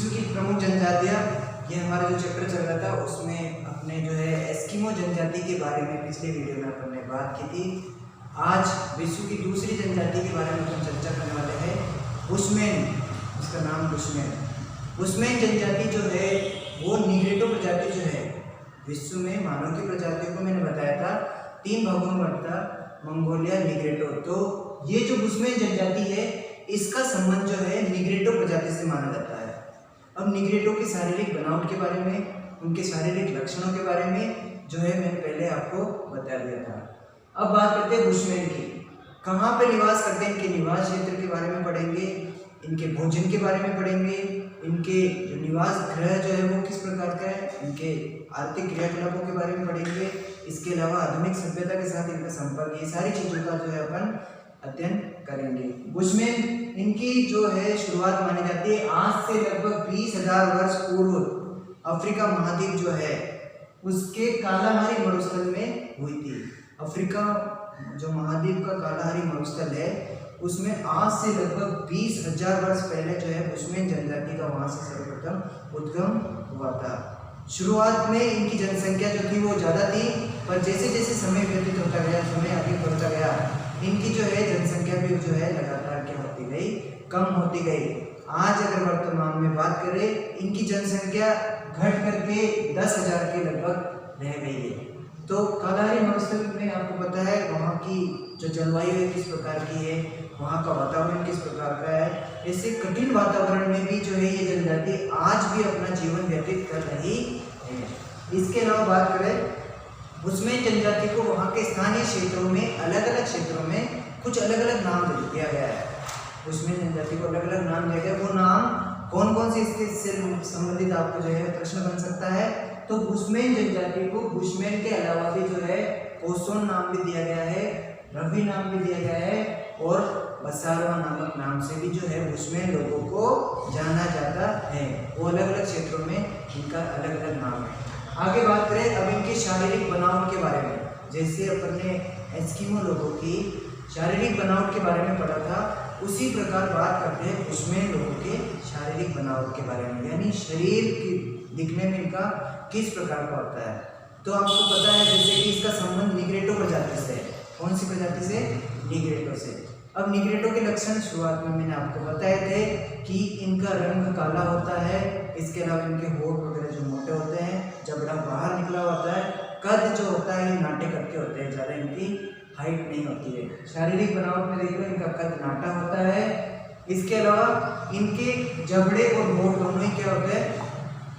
विश्व की प्रमुख जनजातियाँ, ये हमारा जो चैप्टर चल रहा था उसमें अपने जो है एस्किमो जनजाति के बारे में पिछले वीडियो में अपन ने बात की थी। आज विश्व की दूसरी जनजाति के बारे में हम चर्चा करने वाले हैं, बुशमैन। इसका नाम बुशमैन। बुशमैन जनजाति जो है वो निग्रेटो प्रजाति जो है विश्व में मानव की प्रजातियों को मैंने बताया था 3 भागों में बढ़ता, मंगोलिया, निग्रेटो। तो ये जो बुशमैन जनजाति है इसका संबंध जो है निग्रेटो प्रजाति से माना जाता है। अब निग्रेटो की शारीरिक बनावट के बारे में, उनके शारीरिक लक्षणों के बारे में जो है मैंने पहले आपको बता दिया था। अब बात करते हैं बुशमैन की। कहाँ पे निवास करते हैं, इनके निवास क्षेत्र के बारे में पढ़ेंगे, इनके भोजन के बारे में पढ़ेंगे, इनके जो निवास गृह जो है वो किस प्रकार का है, इनके आर्थिक क्रियाकलापों के बारे में पढ़ेंगे। इसके अलावा आधुनिक सभ्यता के साथ इनका संपर्क, ये सारी चीज़ों का जो है अपन अध्ययन करेंगे। बुशमैन इनकी जो है शुरुआत मानी जाती है आज से लगभग 20,000 वर्ष पूर्व अफ्रीका महाद्वीप जो है उसके कालाहारी मरुस्थल में हुई थी। अफ्रीका जो महाद्वीप का कालाहारी मरुस्थल है उसमें आज से लगभग 20,000 वर्ष पहले जो है बुशमैन जनजाति का वहाँ से सर्वप्रथम उद्गम हुआ था। शुरुआत में इनकी जनसंख्या जो थी वो ज़्यादा थी, पर जैसे जैसे समय व्यतीत होता गया, समय आगे बढ़ता गया, इनकी जो है जनसंख्या भी जो है लगातार क्या होती गई, कम होती गई। आज अगर वर्तमान में बात करें इनकी जनसंख्या घट करके 10,000 के लगभग रह गई है। तो कालाहारी मरुस्थल में आपको पता है वहाँ की जो जलवायु है किस प्रकार की है, वहाँ का वातावरण किस प्रकार का है। ऐसे कठिन वातावरण में भी जो है ये जनजाति आज भी अपना जीवन व्यतीत कर रही है। इसके अलावा बात करें बुशमैन जनजाति को वहाँ के स्थानीय क्षेत्रों में अलग अलग क्षेत्रों में कुछ अलग अलग नाम दिया गया है। बुशमैन जनजाति को अलग अलग नाम दिया गया। वो नाम कौन कौन से इससे संबंधित आपको जो है प्रश्न बन सकता है। तो बुशमैन जनजाति को बुशमैन के अलावा भी जो है कोसोन नाम भी दिया गया है, रवि नाम भी दिया गया है, और बसारवा नामक नाम से भी जो है बुशमैन लोगों को जाना जाता है। वो अलग अलग क्षेत्रों में इनका अलग अलग नाम है। आगे बात करें अब इनकी शारीरिक बनावट के बारे में। जैसे अपन ने एस्किमो लोगों की शारीरिक बनावट के बारे में पढ़ा था, उसी प्रकार बात करते हैं बुशमैन लोगों के शारीरिक बनावट के बारे में, यानी शरीर की दिखने में इनका किस प्रकार का होता है। तो आपको पता है जैसे कि इसका संबंध निग्रेटो प्रजाति से है। कौन सी प्रजाति से? निग्रेटो से। अब निग्रेटो के लक्षण शुरुआत में मैंने आपको बताए थे कि इनका रंग काला होता है, इसके अलावा इनके होठ वगैरह जो मोटे होते हैं, जबड़ा बाहर निकला होता है, कद जो होता है ये नाटे कद के होते हैं, ज़्यादा इनकी हाइट नहीं होती है। शारीरिक बनावट में देख लो इनका कद नाटा होता है। इसके अलावा इनके जबड़े और होठ दोनों ही क्या होते हैं,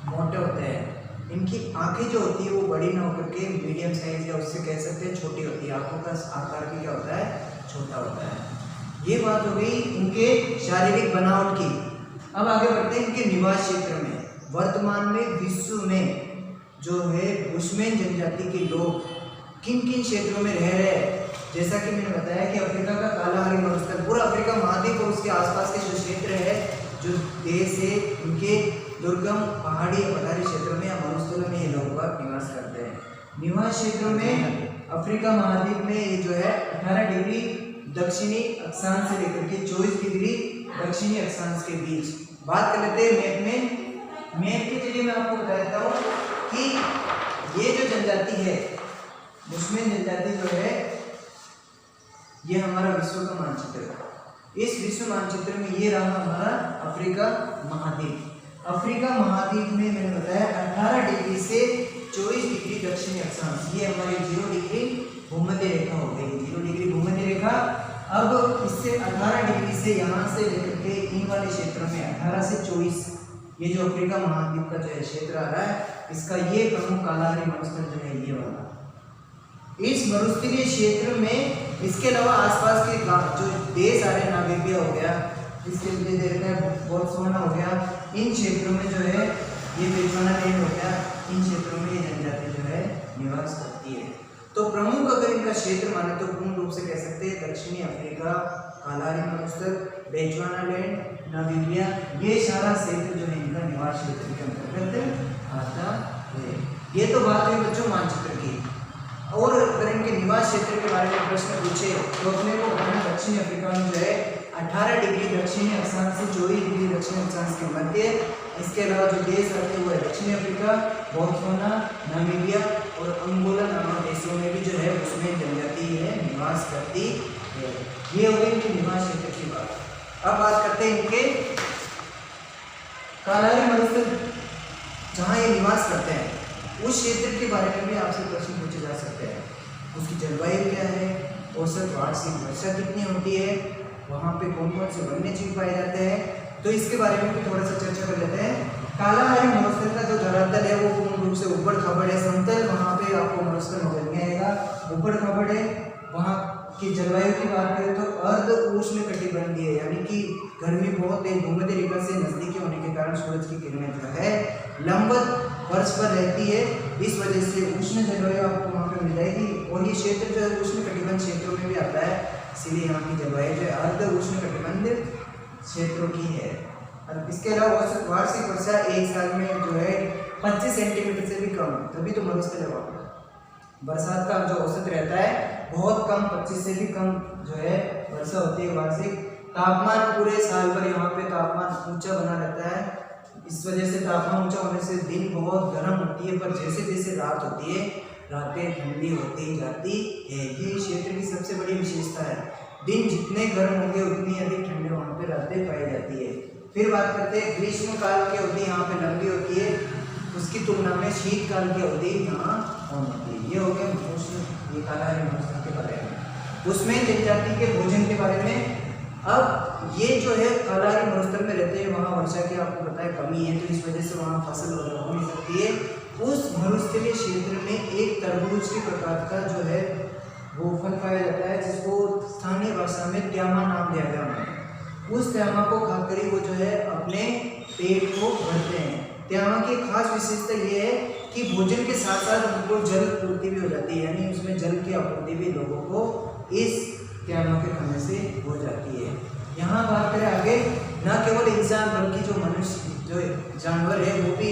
मोटे होते हैं। इनकी आंखें जो होती है वो बड़ी ना होकर के मीडियम साइज या उससे कह सकते हैं छोटी होती है। आंखों का आकार भी क्या होता है, छोटा होता है। ये बात हो गई इनके शारीरिक बनावट की। अब आगे बढ़ते हैं इनके निवास क्षेत्र में। वर्तमान में विश्व में जो है बुशमैन जनजाति के लोग किन किन क्षेत्रों में रह रहे हैं। जैसा कि मैंने बताया कि अफ्रीका का कालाहारी मरुस्थल, पूरा अफ्रीका महाद्वीप और उसके आसपास के जो क्षेत्र है, जो देश है, इनके दुर्गम पहाड़ी या पठारी क्षेत्रों में या मरुस्थलों में ये लोग निवास करते हैं। निवास क्षेत्रों में अफ्रीका महाद्वीप में ये जो है 18 डिग्री दक्षिणी अक्षांश से लेकर के 24 डिग्री दक्षिणी अक्षांश के बीच। बात कर लेते हैं मैप में। मैप के जरिए मैं आपको बता देता हूँ कि ये जो जनजाति है बुशमैन जनजाति जो है ये हमारा विश्व का मानचित्र है। इस विश्व मानचित्र में ये रहा हमारा अफ्रीका महाद्वीप। अफ्रीका महाद्वीप में मैंने बताया 18 डिग्री से 24 डिग्री दक्षिणी अक्षांश, ये हमारी 0 डिग्री भूमध्य रेखा हो गई। 0 डिग्री भूमध्य रेखा। अब इससे 18 डिग्री से यहाँ से लेकर के इन वाले क्षेत्रों में 18 से 24 ये जो अफ्रीका महाद्वीप का जो है क्षेत्र आ रहा है, इसका ये प्रमुख कालाहारी मरुस्थल जो है ये वाला। इस मरुस्थलीय क्षेत्र में इसके अलावा आसपास के जो देश आ रहे हैं, नामीबिया हो गया, इसके लिए देख रहे हैं बोत्सवाना हो गया, इन क्षेत्रों में जो है ये बेजुबानालैंड हो गया, इन क्षेत्रों में ये जनजाति जो है निवास करती है। तो प्रमुख अगर इनका क्षेत्र माने तो पूर्ण रूप से कह सकते हैं दक्षिणी अफ्रीका, कालाहारी मरुस्थल, बेजुबानालैंड, नामीबिया, ये सारा क्षेत्र जो है इनका निवास क्षेत्र के अंतर्गत आता है। ये तो बात हुई बच्चों मानचित्र की। और अगर इनके निवास क्षेत्र के बारे में प्रश्न पूछे तो अपने को बताना दक्षिणी अफ्रीका में जो है 18 डिग्री दक्षिणी अक्षांश से 24 डिग्री दक्षिणी अक्षांश के मध्य। इसके अलावा जो देश आते हैं वो है दक्षिण अफ्रीका, बोत्सवाना, नामीबिया और अंगोला नामक देशों में भी जो है उसमें जनजाति है निवास करती है। ये हो गई इनके निवास क्षेत्र की बात। अब बात करते हैं इनके कालाहारी मरुस्थल जहाँ ये निवास करते हैं उस क्षेत्र के बारे में भी आपसे प्रश्न पूछे जा सकते हैं। उसकी जलवायु क्या है, औसत वार्षिक वर्षा कितनी होती है, वहाँ पे कौन कौन से वन्य जीव पाए जाते हैं, तो इसके बारे में भी थोड़ा सा चर्चा कर लेते हैं। कालाहारी मरुस्थल का जो धरातल है वो पूर्ण रूप से ऊबड़ खाबड़ है, समतल वहाँ पे आपको मरुस्थल नजर नहीं आएगा, ऊबड़ खाबड़ है। वहाँ की जलवायु की बात करें तो अर्ध उष्ण कटिबंधीय है, यानी कि गर्मी बहुत तेज भूमध्य रेखा से नजदीकी होने के कारण सूरज की किरणें जो है लंबवत वर्ष पर रहती है। इस वजह से उष्ण जलवायु आपको वहाँ पे मिल जाएगी और ये क्षेत्र जो है उष्ण कटिबंध क्षेत्रों में भी आता है, इसीलिए यहाँ की जलवायु जो है अर्ध उष्ण कटिबंध क्षेत्रों की है। और इसके अलावा औसत वार्षिक वर्षा एक साल में जो है 25 सेंटीमीटर से भी कम, तभी तो मरुस्थल है वहाँ पर। बरसात का जो औसत रहता है बहुत कम, 25 से भी कम जो है वर्षा होती है वार्षिक। तापमान पूरे साल भर यहाँ पे तापमान ऊंचा बना रहता है, इस वजह से तापमान ऊंचा होने से दिन बहुत गर्म होती है, पर जैसे जैसे रात होती है रातें ठंडी होती जाती है। ये क्षेत्र की सबसे बड़ी विशेषता है, दिन जितने गर्म होंगे उतनी अधिक ठंडे वहाँ पे रातें पाई जाती है। फिर बात करते हैं ग्रीष्म काल की अवधि यहाँ पे लंबी होती है, उसकी तुलना में शीतकाल की अवधि यहाँ कम होती है। ये हो गया ये कालाहारी मरुस्थल के बारे में। उसमें जनजाति के भोजन के बारे में। अब ये जो है कालाहारी मरुस्थल में रहते हैं, वहाँ वर्षा की आपको पता है कमी है, तो इस वजह से वहाँ फसल वगैरह हो नहीं सकती है। उस मरुस्थलीय क्षेत्र में एक तरबूज के प्रकार का जो है वो फल पाया जाता है, जिसको स्थानीय भाषा में त्यामा नाम दिया गया है। उस त्यामा को खाकर ही वो जो है अपने पेट को भरते हैं। त्यामा की खास विशेषता ये है कि भोजन के साथ साथ उनको जल पूर्ति भी हो जाती है, यानी उसमें जल की आपूर्ति भी लोगों को इस त्यामा के खाने से हो जाती है। यहाँ बात करें आगे, न केवल इंसान बल्कि जो मनुष्य जो जानवर है वो भी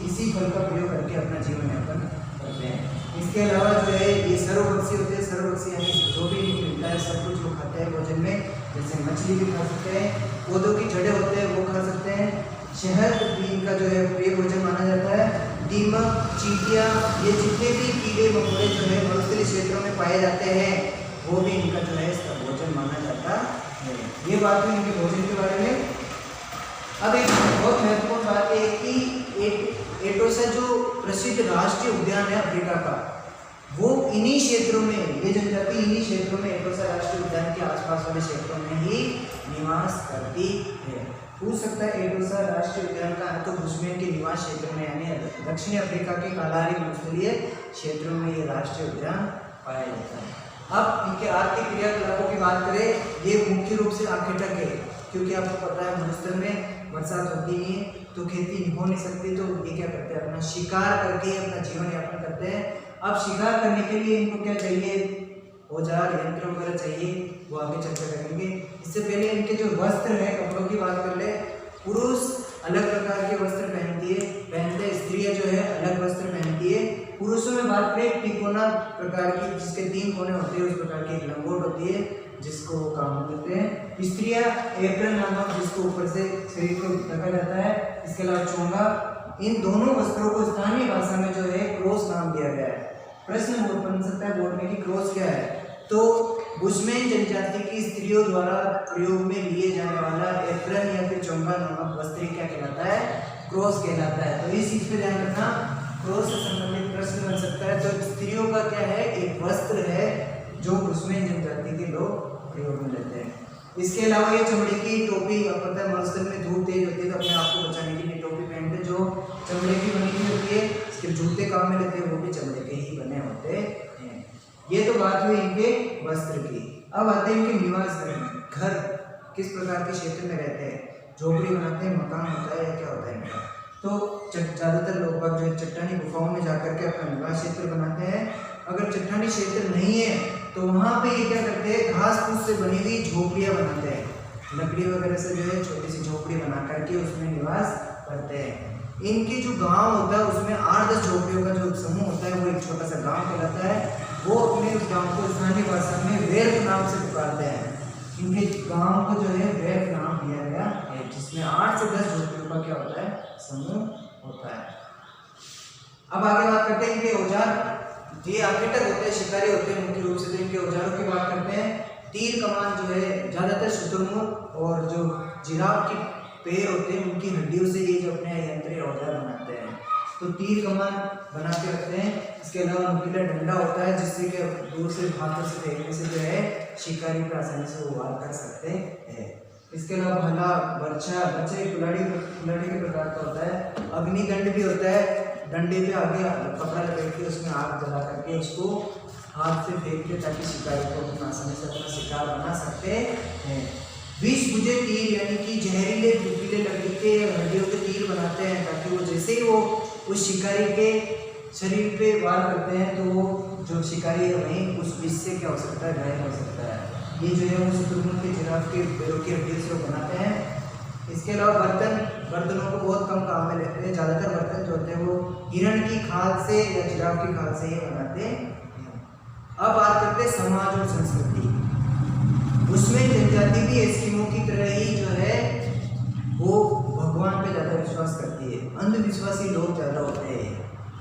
इसी फल का प्रयोग करके अपना जीवन यापन करते हैं। इसके अलावा जो है ये सर्वभक्षी होते हैं, सर्वभक्षी यानी जो भी मिलता है सब कुछ वो खाते हैं भोजन में, जैसे मछली भी खा सकते हैं, पौधों की जड़ें होते हैं वो खा सकते हैं, शहद भी इनका जो है प्रिय भोजन माना जाता है। दीमक, चींटियाँ, ये जितने भी कीड़े मकोड़े जो है मरुस्थलीय क्षेत्रों में पाए जाते हैं वो भी इनका जो है इसका भोजन माना जाता है। ये बात हुई इनके भोजन के बारे में। अब एक बहुत महत्वपूर्ण बात है कि एटोसा जो प्रसिद्ध राष्ट्रीय उद्यान है अफ्रीका का, वो इन्हीं क्षेत्रों में, ये जनजाति इन्हीं क्षेत्रों में एटोसा राष्ट्रीय उद्यान के आसपास वाले क्षेत्रों में ही निवास करती है। पूछ सकता है एटोसा राष्ट्रीय उद्यान का है तो बुशमैन के निवास क्षेत्र में यानी दक्षिणी अफ्रीका के कालाहारी मरुस्थलीय क्षेत्रों में ये राष्ट्रीय उद्यान पाया जाता है। अब इनके आर्थिक क्रियाकलापों की बात करें, ये मुख्य रूप से आखेटक है, क्योंकि आपको पता है मरुस्थल में बरसात होती नहीं है तो खेती हो नहीं सकती, तो ये क्या करते हैं अपना शिकार करके अपना जीवन यापन करते हैं। अब शिकार करने के लिए इनको क्या चाहिए, औजार यंत्र वगैरह चाहिए, वो आगे चर्चा करेंगे। इससे पहले इनके जो वस्त्र है, कपड़ों की बात कर ले, पुरुष अलग प्रकार के वस्त्र पहनते हैं, स्त्रियां जो है अलग वस्त्र पहनती है। पुरुषों में बात करें तिकोना प्रकार की, जिसके 3 कोने होते हैं, उस प्रकार की एक लंगोट होती है जिसको काम करते हैं। स्त्रियां एप्रन नामक, जिसको ऊपर से शरीर को ढका जाता है, इसके अलावा चोंगा। इन दोनों वस्त्रों को स्थानीय भाषा में जो है क्रोस नाम दिया गया है। प्रश्न बन सकता है बोर्ड में कि क्रोस क्या है, तो बुशमैन जनजाति की स्त्रियों द्वारा प्रयोग में लिए जाने वाला एप्रन या फिर चोंगा नामक वस्त्र क्या कहलाता है, क्रोस कहलाता है। तो इस चीज पे ध्यान रखना, क्रोस से संबंधित प्रश्न बन सकता है। तो स्त्रियों का क्या है, एक वस्त्र है जो बुशमैन जनजाति के लोग प्रयोग में लेते हैं। इसके अलावा ये चमड़े की टोपी, अब पता है मरुस्थल में धूप तेज होती है तो अपने आप को बचाने के लिए टोपी पहनते हैं जो चमड़े की बनी हुई होती है। इसके जूते काम में लेते हैं वो भी चमड़े के ही बने होते हैं। ये तो बात हुई इनके वस्त्र की। अब आते हैं इनके निवास घर, किस प्रकार के क्षेत्र में रहते हैं, झोपड़ी बनाते हैं, मकान होता है या क्या होता है इनका। तो ज़्यादातर लोग बाग जो चट्टानी गुफाओं में जाकर के अपना निवास क्षेत्र बनाते हैं। अगर चट्टानी क्षेत्र नहीं है तो वहाँ पे ये क्या करते हैं, घास फूस से बनी हुई झोपड़ियाँ बनाते हैं, लकड़ी वगैरह से जो है छोटी सी झोपड़ी बना करके उसमें निवास करते हैं। इनकी जो गांव होता है उसमें 8-10 झोपड़ियों का जो समूह होता है वो एक छोटा सा गांव कहलाता है। वो अपने उस गांव को स्थानीय भाषा में वेर्क नाम से पुकारते हैं। इनके गांव को जो है वेब नाम दिया गया है, जिसमें 8 से 10 झोपड़ियों का क्या होता है, समूह होता है। अब आगे बात करते हैं इनके औजार। ये आर्किटेक्ट होते हैं, शिकारी होते हैं मुख्य रूप से। तो इनके औजारों की बात करते हैं। तीर कमान जो है ज्यादातर शुतुरमुर्ग और जो जिराफ के पैर होते हैं उनकी हड्डियों से ये जो अपने यंत्र औजार बनाते हैं। तो तीर कमान बना के रखते हैं। इसके अलावा नुकीला डंडा होता है जिससे कि दूर से हाथों से फेंकने से जो है शिकारी पर आसानी से वो वार कर सकते हैं। इसके अलावा भला, बर्छा, बच्चे कुल्हाड़ी के प्रकार का होता है। अग्निदंड भी होता है, डंडे पे आगे कपड़ा लपेट के उसमें आग जला करके उसको हाथ से फेंक के ताकि शिकारी को अपना आसानी से अपना शिकार बना सकते हैं। 20 बुझे तीर यानी कि जहरीले नुकीले लकड़ी के हड्डियों के तीर बनाते हैं ताकि वो जैसे ही वो उस शिकारी के शरीर पे वार करते हैं तो वो जो शिकारी है वहीं उस विष से क्या हो सकता है, घायल हो सकता है। ये जो है वो शुतुरमुर्ग के, जिराफ के पैरों की हड्डियों से वो बनाते हैं। इसके अलावा बर्तनों को बहुत कम काम में लेते हैं। ज़्यादातर बर्तन जो होते हैं वो हिरण की खाल से या जिराफ की खाल से ही बनाते हैं। अब बात करते हैं समाज और संस्कृति। उसमें जनजाति भी एस्किमो की तरह ही जो है वो भगवान पे ज़्यादा विश्वास करती है। अंधविश्वासी लोग ज़्यादा होते हैं।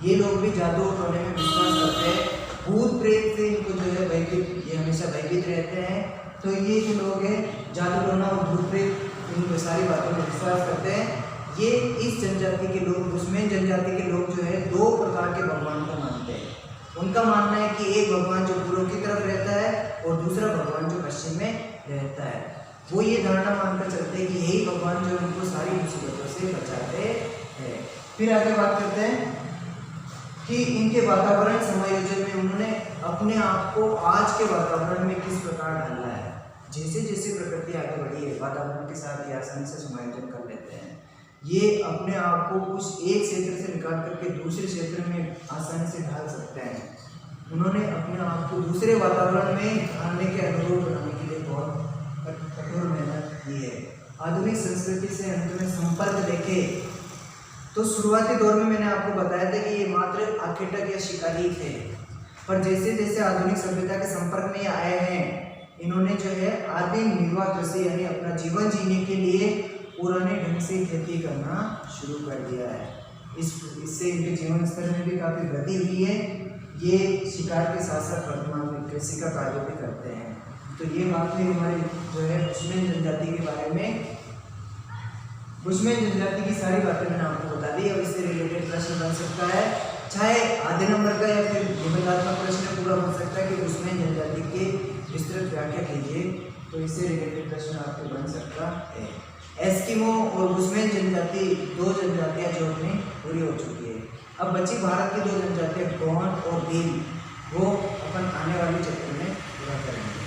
ये लोग भी जादू टोने में विश्वास करते हैं। भूत प्रेत से इनको जो है भयभीत, ये हमेशा भयभीत रहते हैं। तो ये जो लोग हैं जादू टोना और भूत प्रेत इन सारी बातों में विश्वास करते हैं। ये इस जनजाति के लोग, बुशमैन जनजाति के लोग जो है 2 प्रकार के भगवान को मानते हैं। उनका मानना है कि एक भगवान जो पूर्व की तरफ रहता है और दूसरा भगवान जो पश्चिम में रहता है। वो ये धारणा मानकर चलते हैं कि यही भगवान जो उनको सारी मुसीबतों से बचाते हैं। फिर आगे बात करते हैं कि इनके वातावरण समायोजन में उन्होंने अपने आप को आज के वातावरण में किस प्रकार ढाला है। जैसे जैसे प्रकृति आगे बढ़ी है वातावरण के साथ ये आसानी से समायोजन कर लेते हैं। ये अपने आप को उस एक क्षेत्र से निकाल करके दूसरे क्षेत्र में आसानी से ढाल सकते हैं। उन्होंने अपने आप को दूसरे वातावरण में ढालने के अनुरूप बनाने के लिए बहुत कठोर मेहनत की है। आधुनिक संस्कृति से अंत में संपर्क देखे तो शुरुआती दौर में मैंने आपको बताया था कि ये मात्र आर्किटेक्ट या शिकारी थे, पर जैसे जैसे आधुनिक सभ्यता के संपर्क में आए हैं इन्होंने जो है आदिम निर्वाह कृषि यानी अपना जीवन जीने के लिए पुराने ढंग से खेती करना शुरू कर दिया है। इससे इनके जीवन स्तर में भी काफ़ी वृद्धि हुई है। ये शिकार के साथ साथ वर्तमान में कृषि का कार्य भी करते हैं। तो ये बात हुई हमारी जो है बुशमैन जनजाति के बारे में। बुशमैन जनजाति की सारी बातें मैंने आपको बता दी। अब इससे रिलेटेड प्रश्न बन सकता है, चाहे आधे नंबर का या फिर निबंधात्मक प्रश्न पूरा बन सकता है कि बुशमैन जनजाति के विस्तृत व्याख्या कीजिए। तो इससे रिलेटेड प्रश्न आपके बन सकता है। एस्किमो और बुशमैन जनजाति 2 जनजातियाँ जो अपनी पूरी हो चुकी है। अब बची भारत की 2 जनजातियाँ गोंड और भील, वो अपन आने वाले चैप्टर में पूरा करेंगे।